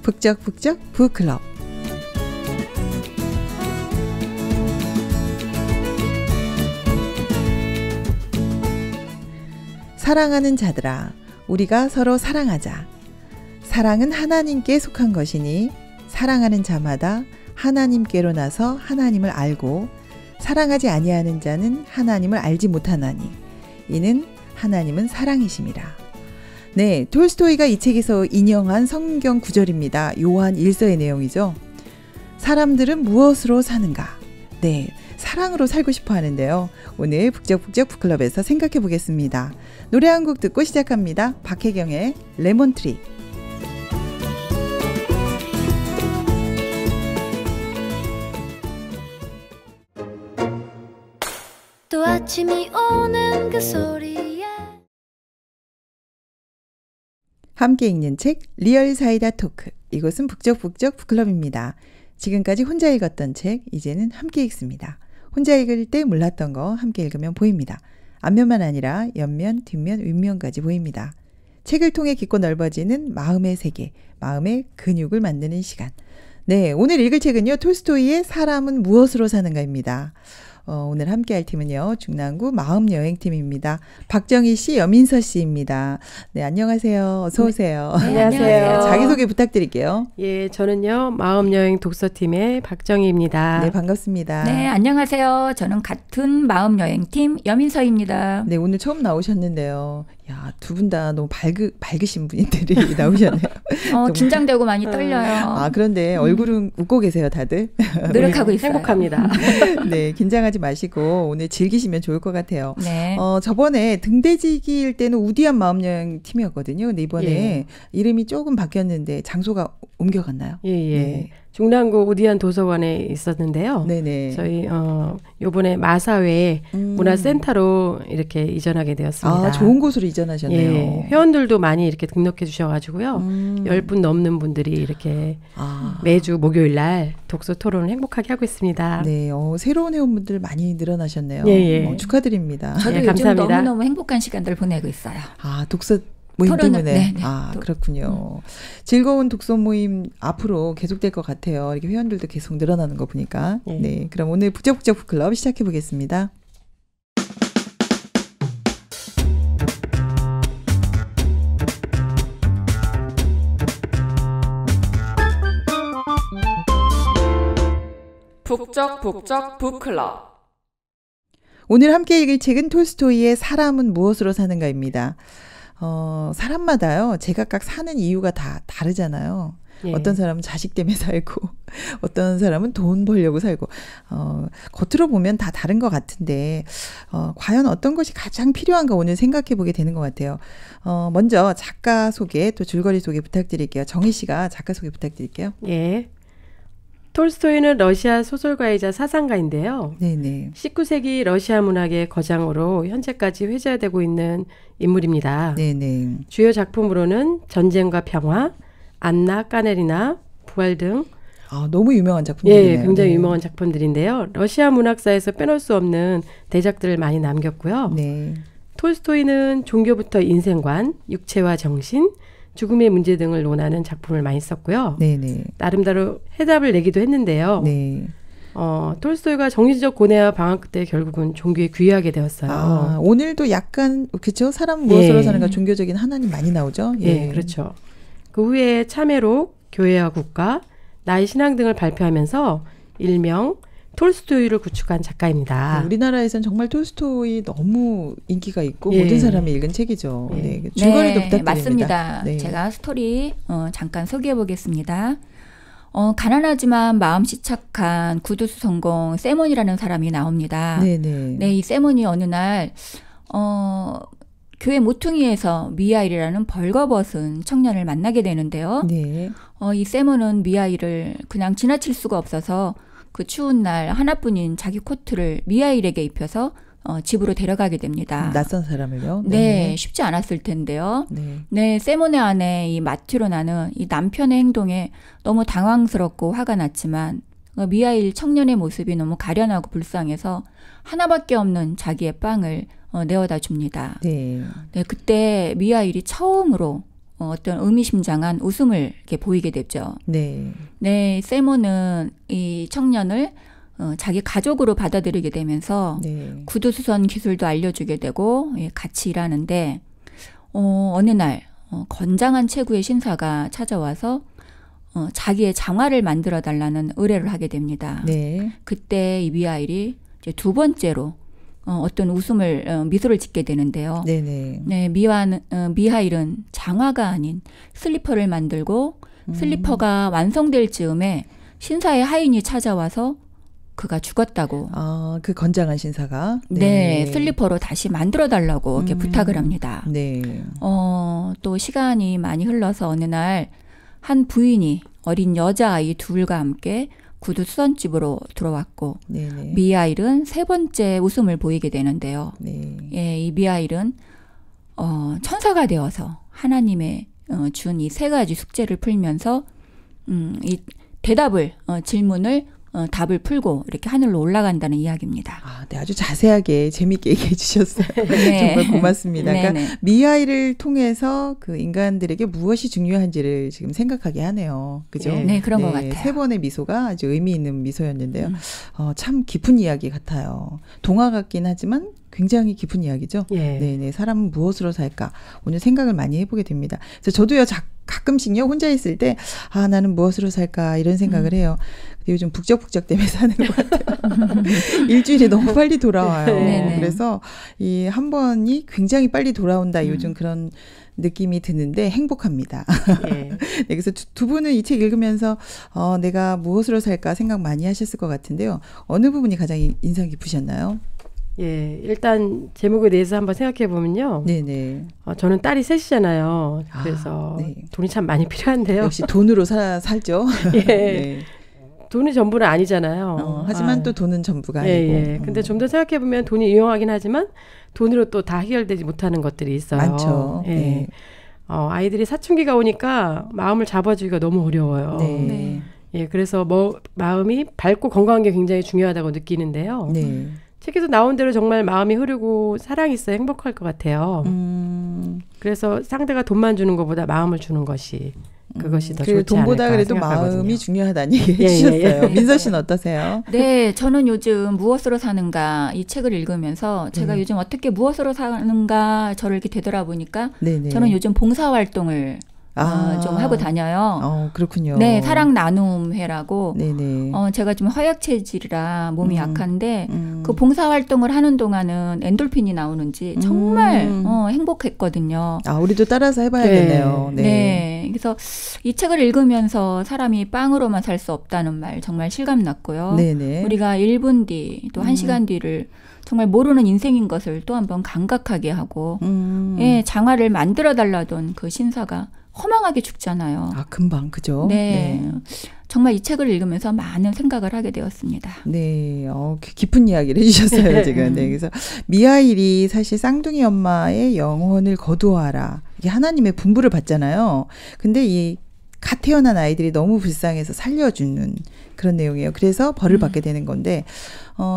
북적북적 북클럽. 사랑하는 자들아, 우리가 서로 사랑하자. 사랑은 하나님께 속한 것이니 사랑하는 자마다 하나님께로 나서 하나님을 알고 사랑하지 아니하는 자는 하나님을 알지 못하나니 이는 하나님은 사랑이심이라. 네, 톨스토이가 이 책에서 인용한 성경 구절입니다. 요한 1서의 내용이죠. 사람들은 무엇으로 사는가? 네, 사랑으로 살고 싶어 하는데요. 오늘 북적북적 북클럽에서 생각해 보겠습니다. 노래 한 곡 듣고 시작합니다. 박혜경의 레몬트리. 또 아침이 오는 그 소리에 함께 읽는 책 리얼 사이다 토크. 이곳은 북적북적 북클럽입니다. 지금까지 혼자 읽었던 책, 이제는 함께 읽습니다. 혼자 읽을 때 몰랐던 거 함께 읽으면 보입니다. 앞면만 아니라 옆면, 뒷면, 윗면까지 보입니다. 책을 통해 깊고 넓어지는 마음의 세계, 마음의 근육을 만드는 시간. 네, 오늘 읽을 책은요, 톨스토이의 사람은 무엇으로 사는가입니다. 오늘 함께할 팀은요, 중랑구 마음여행팀입니다. 박정희 씨, 여민서 씨입니다. 네, 안녕하세요. 어서 오세요. 네, 안녕하세요. 자기소개 부탁드릴게요. 예, 저는요, 마음여행 독서팀의 박정희입니다. 네, 반갑습니다. 네, 안녕하세요. 저는 같은 마음여행팀 여민서입니다. 네, 오늘 처음 나오셨는데요. 야, 두 분 다 너무 밝으신 분들이 나오셨네요. 긴장되고 많이 떨려요. 아, 그런데 얼굴은 웃고 계세요, 다들. 노력하고 있어요. 행복합니다. 네, 긴장하지 마시고 오늘 즐기시면 좋을 것 같아요. 네. 저번에 등대지기일 때는 우디한 마음여행 팀이었거든요. 근데 이번에 예. 이름이 조금 바뀌었는데 장소가 옮겨갔나요? 예, 예. 네. 중랑구 우디안 도서관에 있었는데요. 네네. 저희 요번에 마사회 문화센터로 이렇게 이전하게 되었습니다. 아, 좋은 곳으로 이전하셨네요. 예, 회원들도 많이 이렇게 등록해 주셔가지고요. 10분 넘는 분들이 이렇게 매주 목요일 날 독서 토론을 행복하게 하고 있습니다. 네, 새로운 회원분들 많이 늘어나셨네요. 예, 예. 축하드립니다. 저도 예, 요즘 감사합니다. 너무너무 행복한 시간들 보내고 있어요. 아, 독서 모임 때문에. 네, 네. 그렇군요. 즐거운 독서 모임 앞으로 계속될 것 같아요. 이렇게 회원들도 계속 늘어나는 거 보니까. 예. 네, 그럼 오늘 북적북적 북클럽 시작해 보겠습니다. 북적북적 북클럽. 오늘 함께 읽을 책은 톨스토이의 사람은 무엇으로 사는가입니다. 사람마다요, 제각각 사는 이유가 다 다르잖아요. 예. 어떤 사람은 자식 때문에 살고, 어떤 사람은 돈 벌려고 살고, 겉으로 보면 다 다른 것 같은데, 과연 어떤 것이 가장 필요한가 오늘 생각해 보게 되는 것 같아요. 먼저 작가 소개, 또 줄거리 소개 부탁드릴게요. 정희 씨가 작가 소개 부탁드릴게요. 예. 톨스토이는 러시아 소설가이자 사상가인데요. 네네. 19세기 러시아 문학의 거장으로 현재까지 회자되고 있는 인물입니다. 네네. 주요 작품으로는 전쟁과 평화, 안나 까네리나, 부활 등 너무 유명한 작품들이네요. 예, 굉장히 네. 유명한 작품들인데요. 러시아 문학사에서 빼놓을 수 없는 대작들을 많이 남겼고요. 네. 톨스토이는 종교부터 인생관, 육체와 정신, 죽음의 문제 등을 논하는 작품을 많이 썼고요. 네네. 나름대로 해답을 내기도 했는데요. 네. 톨스토이가 정신적 고뇌와 방학 때 결국은 종교에 귀하게 되었어요. 오늘도 약간 그렇죠. 사람 무엇으로 예. 사는가 종교적인 하나님 많이 나오죠. 예, 그렇죠. 그 후에 참회록, 교회와 국가, 나의 신앙 등을 발표하면서 일명 톨스토이를 구축한 작가입니다. 우리나라에서는 정말 톨스토이 너무 인기가 있고 예. 모든 사람이 읽은 책이죠. 예. 네. 줄거리도 부탁드립니다. 맞습니다. 네. 제가 스토리 잠깐 소개해 보겠습니다. 가난하지만 마음씨 착한 구두수 성공 세몬이라는 사람이 나옵니다. 네네. 네, 이 세몬이 어느 날 교회 모퉁이에서 미하일이라는 벌거벗은 청년을 만나게 되는데요. 네. 이 세몬은 미하일을 그냥 지나칠 수가 없어서 그 추운 날 하나뿐인 자기 코트를 미하일에게 입혀서 집으로 데려가게 됩니다. 낯선 사람을요? 네, 쉽지 않았을 텐데요. 네. 네, 세몬의 아내 이 마티로나는 이 남편의 행동에 너무 당황스럽고 화가 났지만 미하일 청년의 모습이 너무 가련하고 불쌍해서 하나밖에 없는 자기의 빵을 내어다 줍니다. 네. 네, 그때 미하일이 처음으로 어떤 의미심장한 웃음을 이렇게 보이게 되죠. 네. 네, 세모는 이 청년을 자기 가족으로 받아들이게 되면서 네. 구두수선 기술도 알려주게 되고 같이 일하는데 어느 날 건장한 체구의 신사가 찾아와서 자기의 장화를 만들어 달라는 의뢰를 하게 됩니다. 네. 그때 이 미하일이 이제 두 번째로 어떤 미소를 짓게 되는데요. 네네. 네, 미하일은 장화가 아닌 슬리퍼를 만들고 슬리퍼가 완성될 즈음에 신사의 하인이 찾아와서 그가 죽었다고. 아, 그 건장한 신사가? 네, 슬리퍼로 다시 만들어 달라고 이렇게 부탁을 합니다. 네. 또 시간이 많이 흘러서 어느 날 한 부인이 어린 여자아이 둘과 함께 구두 수선집으로 들어왔고 네네. 미하일은 세 번째 웃음을 보이게 되는데요. 네. 예, 이 미하일은 천사가 되어서 하나님의 준 이 세 가지 숙제를 풀면서 이 질문을 답을 풀고 이렇게 하늘로 올라간다는 이야기입니다. 아, 네, 아주 자세하게 재밌게 얘기해 주셨어요. 네. 정말 고맙습니다. 그러니까 네네. 미하일을 통해서 그 인간들에게 무엇이 중요한지를 지금 생각하게 하네요. 그죠? 네, 그런 것 같아요. 세 번의 미소가 아주 의미 있는 미소였는데요. 참 깊은 이야기 같아요. 동화 같긴 하지만 굉장히 깊은 이야기죠. 예. 네네. 사람은 무엇으로 살까? 오늘 생각을 많이 해보게 됩니다. 그래서 저도요, 가끔씩요, 혼자 있을 때, 나는 무엇으로 살까? 이런 생각을 해요. 근데 요즘 북적북적 때문에 사는 것 같아요. 일주일이 너무 빨리 돌아와요. 네네. 그래서 이 한 번이 굉장히 빨리 돌아온다. 요즘 그런 느낌이 드는데 행복합니다. 예. 네, 그래서 두 분은 이 책 읽으면서 내가 무엇으로 살까 생각 많이 하셨을 것 같은데요. 어느 부분이 가장 인상 깊으셨나요? 예, 일단 제목에 대해서 한번 생각해 보면요. 네네. 저는 딸이 셋이잖아요. 그래서 네. 돈이 참 많이 필요한데요. 역시 돈으로 살죠. 예. 네. 돈이 전부는 아니잖아요. 하지만 또 돈은 전부가 예, 아니고. 예. 근데 좀 더 생각해 보면 돈이 유용하긴 하지만 돈으로 또 다 해결되지 못하는 것들이 있어요. 많죠. 예. 네. 아이들이 사춘기가 오니까 마음을 잡아주기가 너무 어려워요. 네. 예, 그래서 마음이 밝고 건강한 게 굉장히 중요하다고 느끼는데요. 네. 책에서 나온 대로 정말 마음이 흐르고 사랑이 있어야 행복할 것 같아요. 그래서 상대가 돈만 주는 것보다 마음을 주는 것이 그것이 더 좋지 돈보다 않을까 그래도 생각하거든요. 마음이 중요하다는 얘기 해주셨어요. 민서 씨는 어떠세요? 네, 저는 요즘 무엇으로 사는가 이 책을 읽으면서 제가 요즘 어떻게 무엇으로 사는가 저를 이렇게 되돌아보니까 네네. 저는 요즘 봉사활동을 좀 하고 다녀요. 그렇군요. 네, 사랑 나눔 회라고. 네네. 제가 좀 허약 체질이라 몸이 약한데 그 봉사 활동을 하는 동안은 엔돌핀이 나오는지 정말 행복했거든요. 우리도 따라서 해봐야겠네요. 네. 네. 그래서 이 책을 읽으면서 사람이 빵으로만 살 수 없다는 말 정말 실감났고요. 네네. 우리가 1분 뒤 또 1시간 뒤를 정말 모르는 인생인 것을 또 한번 감각하게 하고 예, 장화를 만들어 달라던 그 신사가 허망하게 죽잖아요. 금방 그죠? 네. 정말 이 책을 읽으면서 많은 생각을 하게 되었습니다. 네, 깊은 이야기를 해주셨어요, 지금. 네, 그래서 미하일이 사실 쌍둥이 엄마의 영혼을 거두어하라. 이게 하나님의 분부를 받잖아요. 근데 이 갓 태어난 아이들이 너무 불쌍해서 살려주는 그런 내용이에요. 그래서 벌을 받게 되는 건데,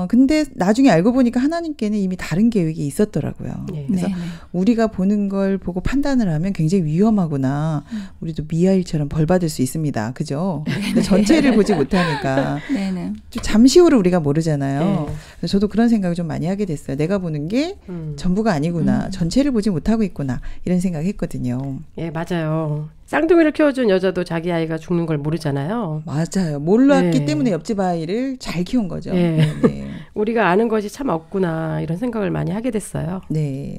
근데 나중에 알고 보니까 하나님께는 이미 다른 계획이 있었더라고요. 네. 그래서 우리가 보는 걸 보고 판단을 하면 굉장히 위험하구나. 우리도 미하일처럼 벌 받을 수 있습니다. 그죠? 근데 전체를 보지 못하니까. 네네. 좀 잠시 후를 우리가 모르잖아요. 네. 그래서 저도 그런 생각을 좀 많이 하게 됐어요. 내가 보는 게 전부가 아니구나. 전체를 보지 못하고 있구나. 이런 생각을 했거든요. 예, 맞아요. 쌍둥이를 키워준 여자도 자기 아이가 죽는 걸 모르잖아요. 맞아요. 몰랐기 네. 때문에 옆집 아이를 잘 키운 거죠. 네. 네. 우리가 아는 것이 참 없구나 이런 생각을 많이 하게 됐어요. 네.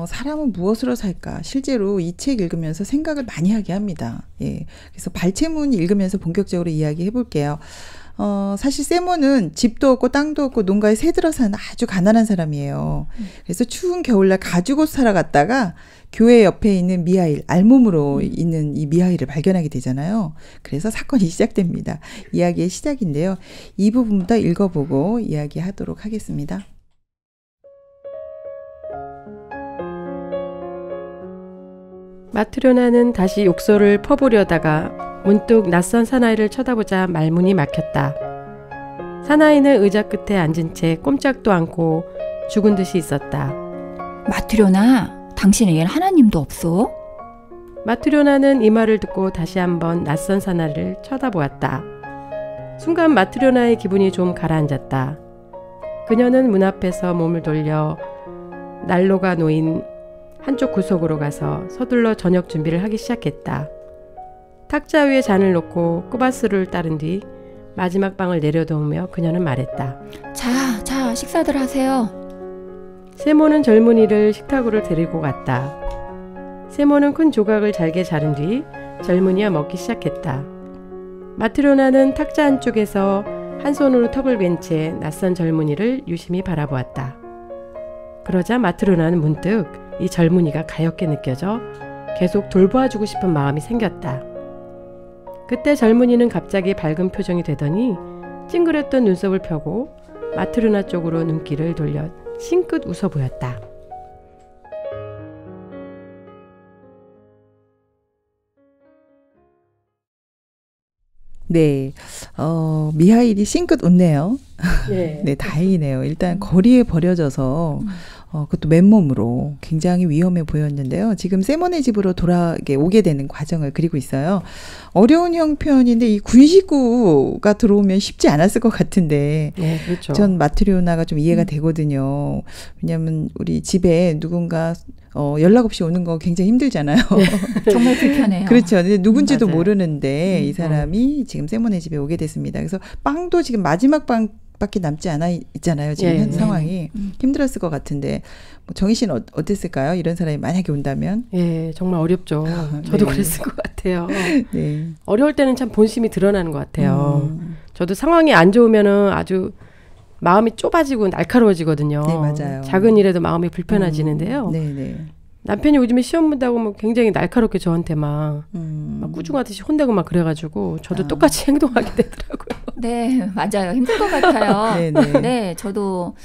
사람은 무엇으로 살까? 실제로 이 책 읽으면서 생각을 많이 하게 합니다. 예. 그래서 발췌문 읽으면서 본격적으로 이야기해 볼게요. 사실 세모는 집도 없고 땅도 없고 농가에 새들어 사는 아주 가난한 사람이에요. 그래서 추운 겨울날 가죽옷 사러 갔다가 교회 옆에 있는 미하일, 알몸으로 있는 이 미하일을 발견하게 되잖아요. 그래서 사건이 시작됩니다. 이야기의 시작인데요. 이 부분부터 읽어보고 이야기하도록 하겠습니다. 마트료나는 다시 욕설을 퍼부려다가 문득 낯선 사나이를 쳐다보자 말문이 막혔다. 사나이는 의자 끝에 앉은 채 꼼짝도 않고 죽은 듯이 있었다. 마트료나, 당신에겐 하나님도 없어? 마트료나는 이 말을 듣고 다시 한번 낯선 사나이를 쳐다보았다. 순간 마트료나의 기분이 좀 가라앉았다. 그녀는 문 앞에서 몸을 돌려 난로가 놓인 한쪽 구석으로 가서 서둘러 저녁 준비를 하기 시작했다. 탁자 위에 잔을 놓고 꾸바스를 따른 뒤 마지막 빵을 내려놓으며 그녀는 말했다. 자, 식사들 하세요. 세모는 젊은이를 식탁으로 데리고 갔다. 세모는 큰 조각을 잘게 자른 뒤 젊은이와 먹기 시작했다. 마트료나는 탁자 한쪽에서 한 손으로 턱을 괸 채 낯선 젊은이를 유심히 바라보았다. 그러자 마트료나는 문득 이 젊은이가 가엾게 느껴져 계속 돌봐주고 싶은 마음이 생겼다. 그때 젊은이는 갑자기 밝은 표정이 되더니 찡그렸던 눈썹을 펴고 마트료나 쪽으로 눈길을 돌려 싱긋 웃어 보였다. 네, 미하일이 싱긋 웃네요. 네. 네, 다행이네요. 일단 거리에 버려져서 그것도 맨몸으로 굉장히 위험해 보였는데요. 지금 세모네 집으로 오게 되는 과정을 그리고 있어요. 어려운 형편인데 이 군식구가 들어오면 쉽지 않았을 것 같은데 네, 그렇죠. 전 마트리오나가 좀 이해가 되거든요. 왜냐하면 우리 집에 누군가 연락 없이 오는 거 굉장히 힘들잖아요. 정말 불편해요. 그렇죠. 근데 누군지도 맞아요. 모르는데 이 사람이 지금 세모네 집에 오게 됐습니다. 그래서 빵도 지금 마지막 빵밖에 남지 않아 있잖아요. 지금 현 상황이 힘들었을 것 같은데 정희 씨는 어땠을까요? 이런 사람이 만약에 온다면? 예, 정말 어렵죠. 저도 네. 그랬을 것 같아요. 네. 어려울 때는 참 본심이 드러나는 것 같아요. 저도 상황이 안 좋으면은 아주 마음이 좁아지고 날카로워지거든요. 네, 맞아요. 작은 일에도 마음이 불편해지는데요. 네, 네. 남편이 요즘에 시험 문다고 뭐 굉장히 날카롭게 저한테 막 꾸중하듯이 혼내고 막 그래가지고 저도 똑같이 행동하게 되더라고요. 네, 맞아요. 힘들 것 같아요. 네, 네. 네, 저도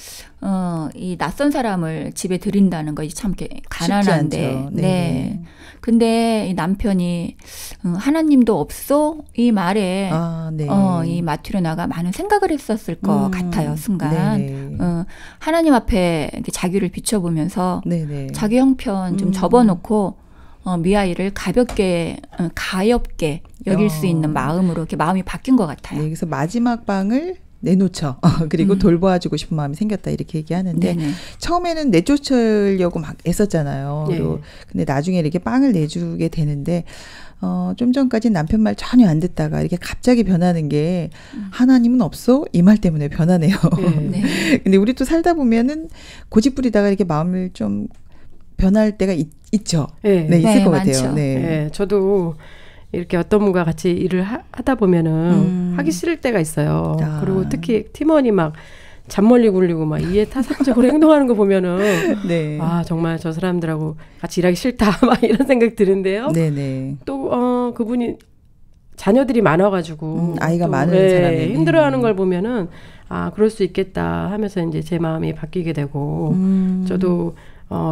이 낯선 사람을 집에 들인다는 것이 참 이렇게 가난한데, 쉽지 않죠. 네. 네. 근데 이 남편이 하나님도 없어 이 말에 네. 이 마트리오나가 많은 생각을 했었을 것 같아요. 순간 네네. 하나님 앞에 이렇게 자기를 비춰보면서 네네. 자기 형편 좀 접어놓고 미아이를 가볍게 여길 수 있는 마음으로 이렇게 마음이 바뀐 것 같아요. 네, 그래서 마지막 방을 내놓죠. 그리고 돌봐주고 싶은 마음이 생겼다 이렇게 얘기하는데 네네. 처음에는 내쫓으려고 막 애썼잖아요. 네. 근데 나중에 이렇게 빵을 내주게 되는데 좀 전까지 남편 말 전혀 안 듣다가 이렇게 갑자기 변하는 게 하나님은 없어? 이 말 때문에 변하네요. 네. 근데 우리 또 살다 보면은 고집부리다가 이렇게 마음을 좀 변할 때가 있죠. 네. 네, 있을 네, 것 많죠. 같아요. 네. 네, 저도 이렇게 어떤 분과 같이 일을 하다 보면은 하기 싫을 때가 있어요. 아. 그리고 특히 팀원이 막 잔머리 굴리고 막 이해타산적으로 행동하는 거 보면은 네. 아 정말 저 사람들하고 같이 일하기 싫다 막 이런 생각 드는데요. 네네. 또 그분이 자녀들이 많아가지고 아이가 또, 많은 사람이 힘들어하는 걸 보면은 아 그럴 수 있겠다 하면서 이제 제 마음이 바뀌게 되고 저도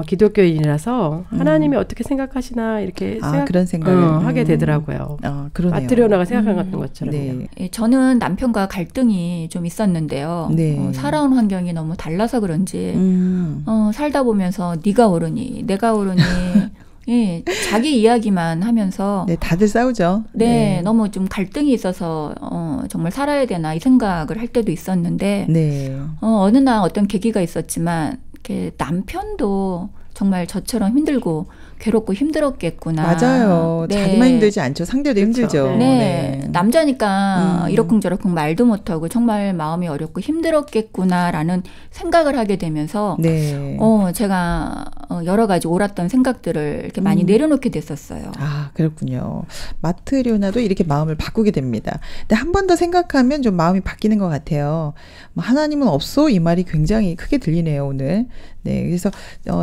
기독교인이라서 하나님이 어떻게 생각하시나 이렇게 그런 생각을 하게 되더라고요. 그러네요. 마트리오나가 생각한 것처럼. 네. 예, 저는 남편과 갈등이 좀 있었는데요. 네. 살아온 환경이 너무 달라서 그런지 살다 보면서 네가 옳으니 내가 옳으니 예, 자기 이야기만 하면서 네, 다들 싸우죠. 네, 너무 좀 갈등이 있어서 정말 살아야 되나 이 생각을 할 때도 있었는데 네. 어느 날 어떤 계기가 있었지만 이렇게 남편도 정말 저처럼 힘들고 괴롭고 힘들었겠구나. 맞아요. 네. 자기만 힘들지 않죠. 상대도 그렇죠. 힘들죠. 네. 남자니까 이러쿵저러쿵 말도 못하고 정말 마음이 어렵고 힘들었겠구나라는 생각을 하게 되면서 네. 제가 여러 가지 옳았던 생각들을 이렇게 많이 내려놓게 됐었어요. 그렇군요. 마트리오나도 이렇게 마음을 바꾸게 됩니다. 근데 한 번 더 생각하면 좀 마음이 바뀌는 것 같아요. 하나님은 없어? 이 말이 굉장히 크게 들리네요, 오늘. 네. 그래서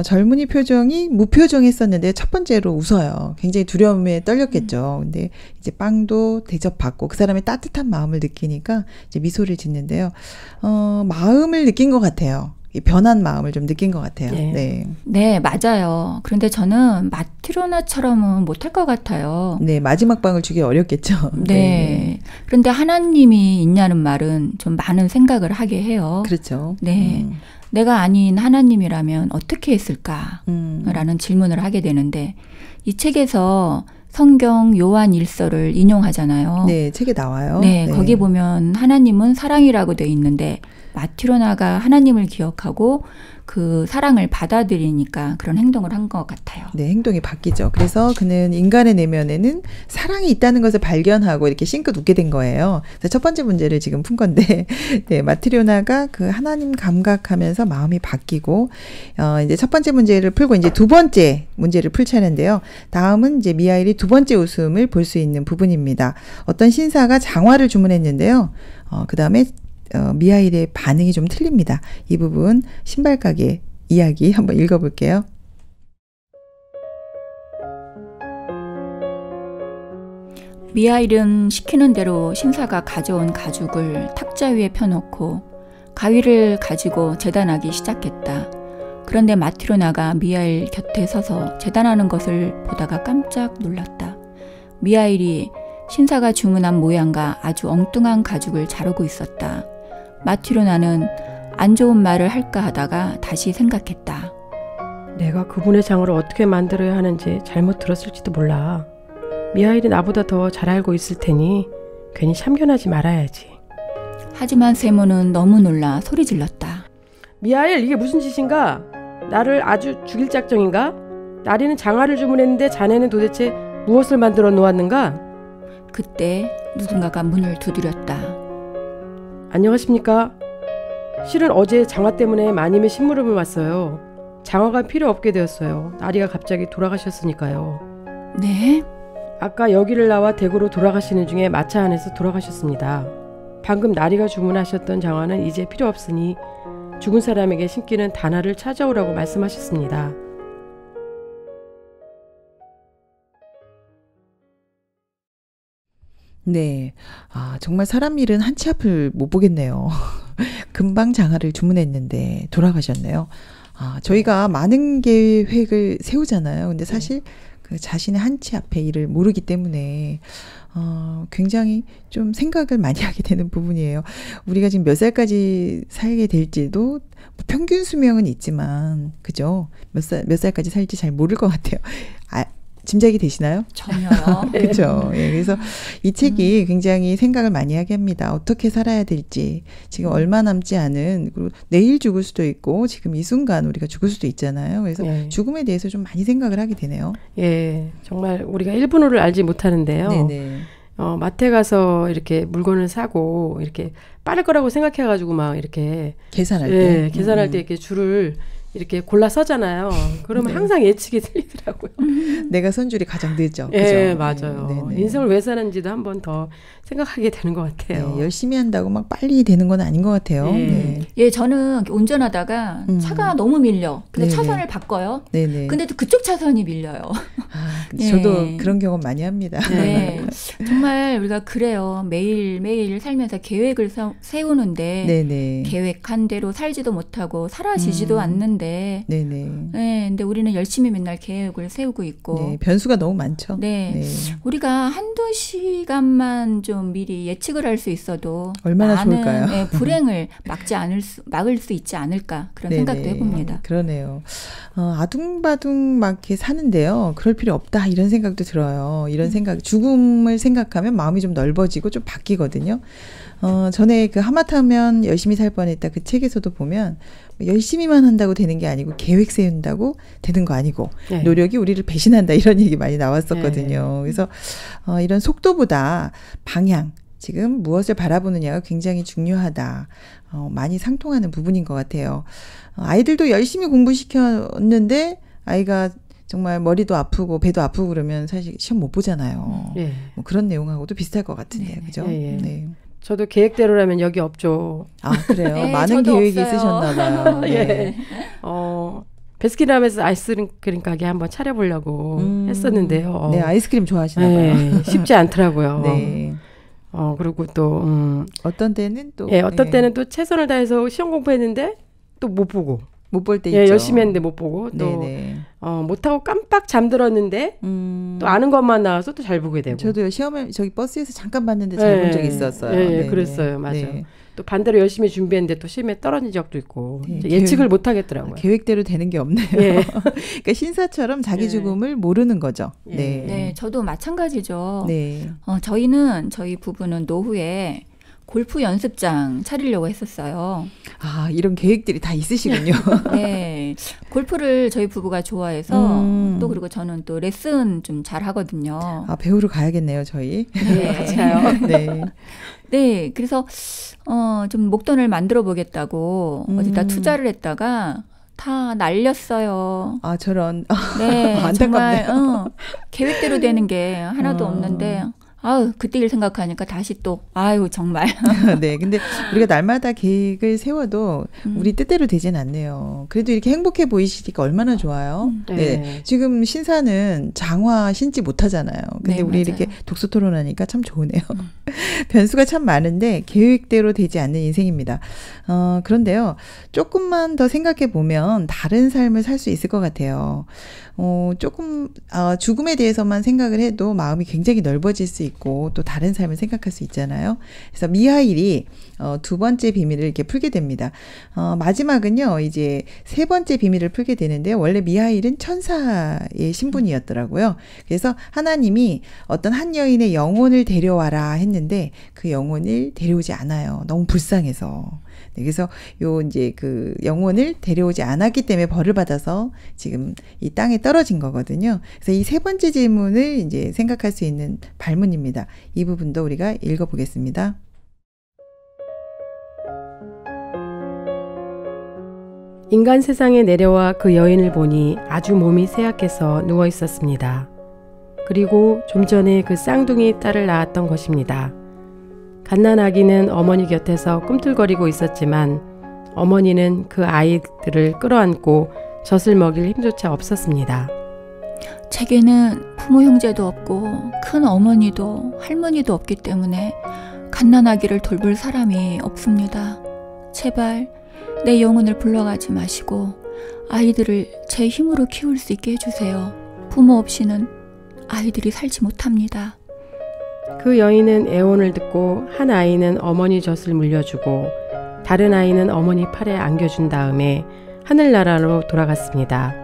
젊은이 표정이 무표정했었는데 첫 번째로 웃어요. 굉장히 두려움에 떨렸겠죠. 근데 이제 빵도 대접받고 그 사람의 따뜻한 마음을 느끼니까 이제 미소를 짓는데요. 마음을 느낀 것 같아요. 이 변한 마음을 좀 느낀 것 같아요. 네. 네. 네, 맞아요. 그런데 저는 마트로나처럼은 못할 것 같아요. 네, 마지막 방을 주기 어렵겠죠. 네. 그런데 하나님이 있냐는 말은 좀 많은 생각을 하게 해요. 그렇죠. 네. 내가 아닌 하나님이라면 어떻게 했을까라는 질문을 하게 되는데 이 책에서 성경 요한 1서를 인용하잖아요. 네, 책에 나와요. 네, 거기 보면 하나님은 사랑이라고 돼 있는데 마트로나가 하나님을 기억하고 그 사랑을 받아들이니까 그런 행동을 한 것 같아요. 네, 행동이 바뀌죠. 그래서 그는 인간의 내면에는 사랑이 있다는 것을 발견하고 이렇게 싱긋 웃게 된 거예요. 그래서 첫 번째 문제를 지금 푼 건데, 네, 마트리오나가 그 하나님 감각하면서 마음이 바뀌고, 이제 첫 번째 문제를 풀고 이제 두 번째 문제를 풀 차례인데요. 다음은 이제 미하일이 두 번째 웃음을 볼 수 있는 부분입니다. 어떤 신사가 장화를 주문했는데요. 그 다음에 미하일의 반응이 좀 틀립니다. 이 부분 신발 가게 이야기 한번 읽어볼게요. 미하일은 시키는 대로 신사가 가져온 가죽을 탁자 위에 펴놓고 가위를 가지고 재단하기 시작했다. 그런데 마트로나가 미하일 곁에 서서 재단하는 것을 보다가 깜짝 놀랐다. 미하일이 신사가 주문한 모양과 아주 엉뚱한 가죽을 자르고 있었다. 마트로나는 안 좋은 말을 할까 하다가 다시 생각했다. 내가 그분의 장을 어떻게 만들어야 하는지 잘못 들었을지도 몰라. 미하일이 나보다 더 잘 알고 있을 테니 괜히 참견하지 말아야지. 하지만 세모는 너무 놀라 소리 질렀다. 미하일, 이게 무슨 짓인가? 나를 아주 죽일 작정인가? 나리는 장화를 주문했는데 자네는 도대체 무엇을 만들어 놓았는가? 그때 누군가가 문을 두드렸다. 안녕하십니까? 실은 어제 장화 때문에 마님의 심부름을 왔어요. 장화가 필요 없게 되었어요. 나리가 갑자기 돌아가셨으니까요. 네? 아까 여기를 나와 대구로 돌아가시는 중에 마차 안에서 돌아가셨습니다. 방금 나리가 주문하셨던 장화는 이제 필요 없으니 죽은 사람에게 신기는 단화를 찾아오라고 말씀하셨습니다. 네. 정말 사람 일은 한치 앞을 못 보겠네요. 금방 장화를 주문했는데 돌아가셨네요. 저희가 많은 계획을 세우잖아요. 근데 사실 그 자신의 한치 앞의 일을 모르기 때문에 굉장히 좀 생각을 많이 하게 되는 부분이에요. 우리가 지금 몇 살까지 살게 될지도 뭐 평균 수명은 있지만, 그죠? 몇 살까지 살지 잘 모를 것 같아요. 짐작이 되시나요? 전혀요. 그렇죠. 예, 그래서 이 책이 굉장히 생각을 많이 하게 합니다. 어떻게 살아야 될지, 지금 얼마 남지 않은, 그리고 내일 죽을 수도 있고 지금 이 순간 우리가 죽을 수도 있잖아요. 그래서 죽음에 대해서 좀 많이 생각을 하게 되네요. 예, 정말 우리가 일본어를 알지 못하는데요. 네네. 마트에 가서 이렇게 물건을 사고 이렇게 빠를 거라고 생각해가지고 막 이렇게 계산할 때, 계산할 때 이렇게 줄을 이렇게 골라 서잖아요. 그러면 항상 예측이 틀리더라고요. 내가 선줄이 가장 늦죠. 예, 그죠? 맞아요. 네네. 인생을 왜 사는지도 한 번 더 생각하게 되는 것 같아요. 네, 열심히 한다고 막 빨리 되는 건 아닌 것 같아요. 네. 예, 저는 운전하다가 차가 너무 밀려. 근데 네네. 차선을 바꿔요. 네네. 근데 또 그쪽 차선이 밀려요. 저도 그런 경험 많이 합니다. 네. 정말 우리가 그래요. 매일 살면서 계획을 세우는데 네네. 계획한 대로 살지도 못하고 사라지지도 않는데 네네. 네, 근데 우리는 열심히 맨날 계획을 세우고 있고 네, 변수가 너무 많죠. 네. 네. 우리가 한두 시간만 좀 미리 예측을 할 수 있어도 얼마나 많은 좋을까요? 불행을 막을 수 있지 않을까 그런 네네. 생각도 해봅니다. 그러네요. 아둥바둥 막 이렇게 사는데요. 그럴 필요 없다 이런 생각도 들어요. 이런 생각, 죽음을 생각하면 마음이 좀 넓어지고 좀 바뀌거든요. 전에 그 하마터면 열심히 살 뻔했다 그 책에서도 보면 열심히만 한다고 되는 게 아니고 계획 세운다고 되는 거 아니고 네. 노력이 우리를 배신한다 이런 얘기 많이 나왔었거든요. 네. 그래서 이런 속도보다 방향, 지금 무엇을 바라보느냐가 굉장히 중요하다. 많이 상통하는 부분인 것 같아요. 아이들도 열심히 공부시켰는데 아이가 정말 머리도 아프고 배도 아프고 그러면 사실 시험 못 보잖아요. 네. 뭐 그런 내용하고도 비슷할 것 같은데요. 그죠? 네. 네. 저도 계획대로라면 여기 없죠. 그래요? 네, 많은 저도 계획이 없어요. 있으셨나 봐요. 네. 예. 베스킨라빈스 아이스크림 가게 한번 차려보려고 했었는데요. 네, 아이스크림 좋아하시나 봐요. 네, 쉽지 않더라고요. 네. 그리고 또 어떤 때는 또 어떤 때는 또 최선을 다해서 시험 공부했는데 또 못 보고. 못 볼 때 예, 있죠. 열심히 했는데 못 보고 또 네네. 못하고 깜빡 잠들었는데 또 아는 것만 나와서 또 잘 보게 되고. 저도요. 시험을 저기 버스에서 잠깐 봤는데 잘 본 적이 있었어요. 예, 네네. 그랬어요. 맞아요. 네. 또 반대로 열심히 준비했는데 또 시험에 떨어진 적도 있고 네, 예측을 못 하겠더라고요. 계획대로 되는 게 없네요. 예. 그러니까 신사처럼 자기 예. 죽음을 모르는 거죠. 예. 네. 네, 저도 마찬가지죠. 네. 저희 부부는 노후에 골프 연습장 차리려고 했었어요. 아, 이런 계획들이 다 있으시군요. 네, 골프를 저희 부부가 좋아해서 또 그리고 저는 또 레슨 좀 잘 하거든요. 아, 배우러 가야겠네요, 저희. 네. 같이 가요. 네. 네, 그래서 좀 목돈을 만들어 보겠다고 어디다 투자를 했다가 다 날렸어요. 아, 저런. 네, 안타깝네요. 정말 계획대로 되는 게 하나도 없는데 아유, 그때 일 생각하니까 다시 또 아유 정말. 네, 근데 우리가 날마다 계획을 세워도 우리 뜻대로 되진 않네요. 그래도 이렇게 행복해 보이시니까 얼마나 좋아요. 네. 지금 신사는 장화 신지 못하잖아요. 근데 네, 우리 맞아요. 이렇게 독서 토론하니까 참 좋으네요. 변수가 참 많은데 계획대로 되지 않는 인생입니다. 그런데요, 조금만 더 생각해 보면 다른 삶을 살 수 있을 것 같아요. 죽음에 대해서만 생각을 해도 마음이 굉장히 넓어질 수 있고 또 다른 삶을 생각할 수 있잖아요. 그래서 미하일이 두 번째 비밀을 이렇게 풀게 됩니다. 마지막은요, 이제 세 번째 비밀을 풀게 되는데요. 원래 미하일은 천사의 신분이었더라고요. 그래서 하나님이 어떤 한 여인의 영혼을 데려와라 했는데 그 영혼을 데려오지 않아요. 너무 불쌍해서. 네, 그래서 이제 그 영혼을 데려오지 않았기 때문에 벌을 받아서 지금 이 땅에 떨어진 거거든요. 그래서 이 세 번째 질문을 이제 생각할 수 있는 발문입니다. 이 부분도 우리가 읽어보겠습니다. 인간 세상에 내려와 그 여인을 보니 아주 몸이 쇠약해서 누워 있었습니다. 그리고 좀 전에 그 쌍둥이 딸을 낳았던 것입니다. 갓난아기는 어머니 곁에서 꿈틀거리고 있었지만 어머니는 그 아이들을 끌어안고 젖을 먹일 힘조차 없었습니다. 제게는 부모 형제도 없고 큰 어머니도 할머니도 없기 때문에 갓난아기를 돌볼 사람이 없습니다. 제발 내 영혼을 불러가지 마시고 아이들을 제 힘으로 키울 수 있게 해주세요. 부모 없이는 아이들이 살지 못합니다. 그 여인은 애원을 듣고 한 아이는 어머니 젖을 물려주고 다른 아이는 어머니 팔에 안겨준 다음에 하늘나라로 돌아갔습니다.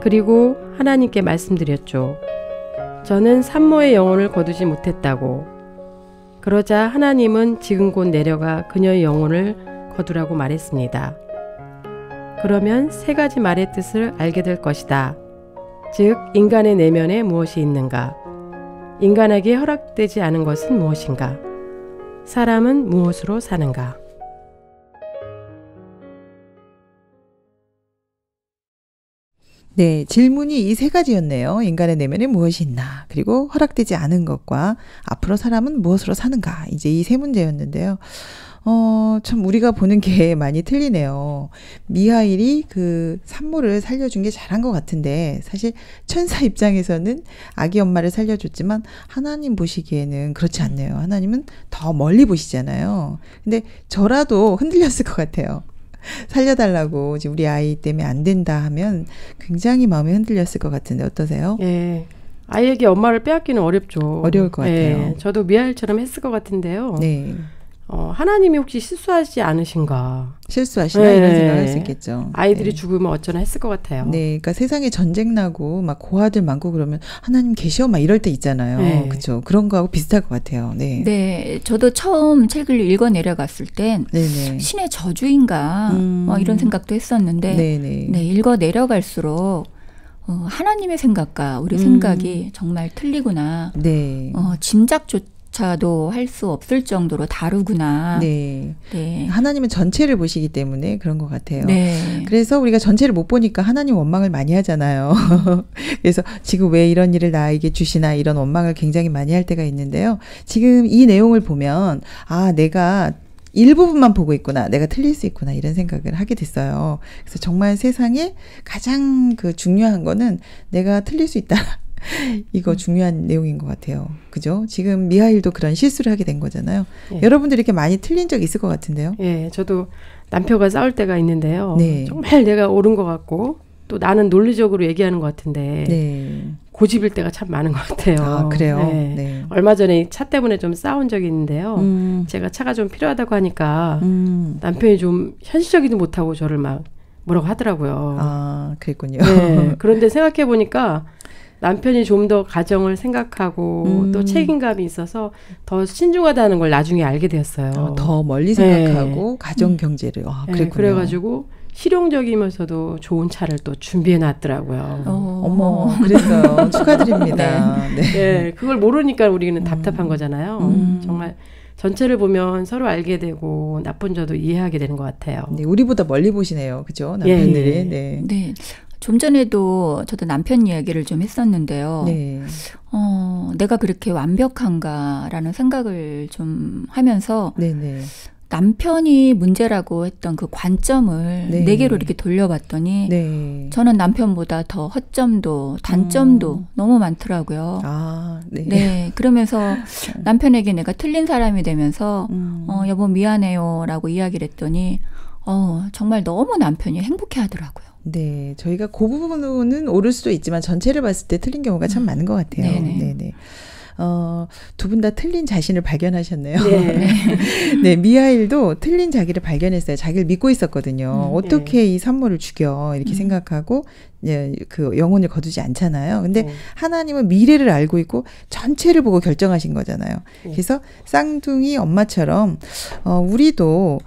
그리고 하나님께 말씀드렸죠. 저는 산모의 영혼을 거두지 못했다고. 그러자 하나님은 지금 곧 내려가 그녀의 영혼을 거두라고 말했습니다. 그러면 세 가지 말의 뜻을 알게 될 것이다. 즉, 인간의 내면에 무엇이 있는가? 인간에게 허락되지 않은 것은 무엇인가? 사람은 무엇으로 사는가? 네, 질문이 이 세 가지였네요. 인간의 내면에 무엇이 있나, 그리고 허락되지 않은 것과 앞으로 사람은 무엇으로 사는가. 이제 이 세 문제였는데요. 참 우리가 보는 게 많이 틀리네요. 미하일이 그 산모를 살려준 게 잘한 것 같은데 사실 천사 입장에서는 아기 엄마를 살려줬지만 하나님 보시기에는 그렇지 않네요. 하나님은 더 멀리 보시잖아요. 근데 저라도 흔들렸을 것 같아요. 살려달라고 지금 우리 아이 때문에 안 된다 하면 굉장히 마음이 흔들렸을 것 같은데 어떠세요? 예, 아이에게 엄마를 빼앗기는 어렵죠. 어려울 것 같아요. 예, 저도 미하일처럼 했을 것 같은데요. 네. 하나님이 혹시 실수하지 않으신가? 실수하시나 네. 이런 생각을 할 수 있겠죠. 아이들이 네. 죽으면 어쩌나 했을 것 같아요. 네, 그러니까 세상에 전쟁 나고 막 고아들 많고 그러면 하나님 계셔 막 이럴 때 있잖아요. 네. 그렇죠. 그런 거하고 비슷할 것 같아요. 네. 네, 저도 처음 책을 읽어 내려갔을 땐 네네. 신의 저주인가 이런 생각도 했었는데 네네. 네, 읽어 내려갈수록 하나님의 생각과 우리 생각이 정말 틀리구나. 네. 짐작조차도 할 수 없을 정도로 다르구나. 네. 네. 하나님은 전체를 보시기 때문에 그런 것 같아요. 네. 그래서 우리가 전체를 못 보니까 하나님 원망을 많이 하잖아요. 그래서 지금 왜 이런 일을 나에게 주시나 이런 원망을 굉장히 많이 할 때가 있는데요. 지금 이 내용을 보면 내가 일부분만 보고 있구나. 내가 틀릴 수 있구나. 이런 생각을 하게 됐어요. 그래서 정말 세상에 가장 중요한 거는 내가 틀릴 수 있다. 이거 중요한 내용인 것 같아요. 그죠? 지금 미하일도 그런 실수를 하게 된 거잖아요. 예. 여러분들 이렇게 많이 틀린 적 있을 것 같은데요. 예, 저도 남편과 싸울 때가 있는데요. 네. 정말 내가 옳은 것 같고 또 나는 논리적으로 얘기하는 것 같은데 네. 고집일 때가 참 많은 것 같아요. 아, 그래요? 네. 네. 얼마 전에 차 때문에 좀 싸운 적이 있는데요. 제가 차가 좀 필요하다고 하니까 남편이 좀 현실적이지 못하고 저를 막 뭐라고 하더라고요. 아, 그랬군요. 네. 그런데 생각해 보니까 남편이 좀 더 가정을 생각하고 또 책임감이 있어서 더 신중하다는 걸 나중에 알게 되었어요. 더 멀리 생각하고 가정 경제를. 아, 그랬군요. 그래가지고 실용적이면서도 좋은 차를 또 준비해 놨더라고요. 어머, 그랬어요. 축하드립니다. 네. 네, 그걸 모르니까 우리는 답답한 거잖아요. 정말 전체를 보면 서로 알게 되고 나쁜 점도 이해하게 되는 것 같아요. 네, 우리보다 멀리 보시네요. 그죠? 남편들이. 예. 네. 네. 좀 전에도 저도 남편 이야기를 좀 했었는데요. 네. 내가 그렇게 완벽한가라는 생각을 좀 하면서 네네. 남편이 문제라고 했던 그 관점을 네. 내게로 이렇게 돌려봤더니 네. 저는 남편보다 더 허점도 단점도 너무 많더라고요. 아, 네. 네, 그러면서 남편에게 내가 틀린 사람이 되면서 여보 미안해요라고 이야기를 했더니 정말 너무 남편이 행복해 하더라고요. 네, 저희가 그 부분은 옳을 수도 있지만 전체를 봤을 때 틀린 경우가 참 많은 것 같아요. 네네. 네네. 두 분 다 틀린 자신을 발견하셨네요. 네. 네, 미하일도 틀린 자기를 발견했어요. 자기를 믿고 있었거든요. 어떻게 이 산모를 죽여 이렇게 생각하고 그 영혼을 거두지 않잖아요. 근데 하나님은 미래를 알고 있고 전체를 보고 결정하신 거잖아요. 그래서 쌍둥이 엄마처럼 우리도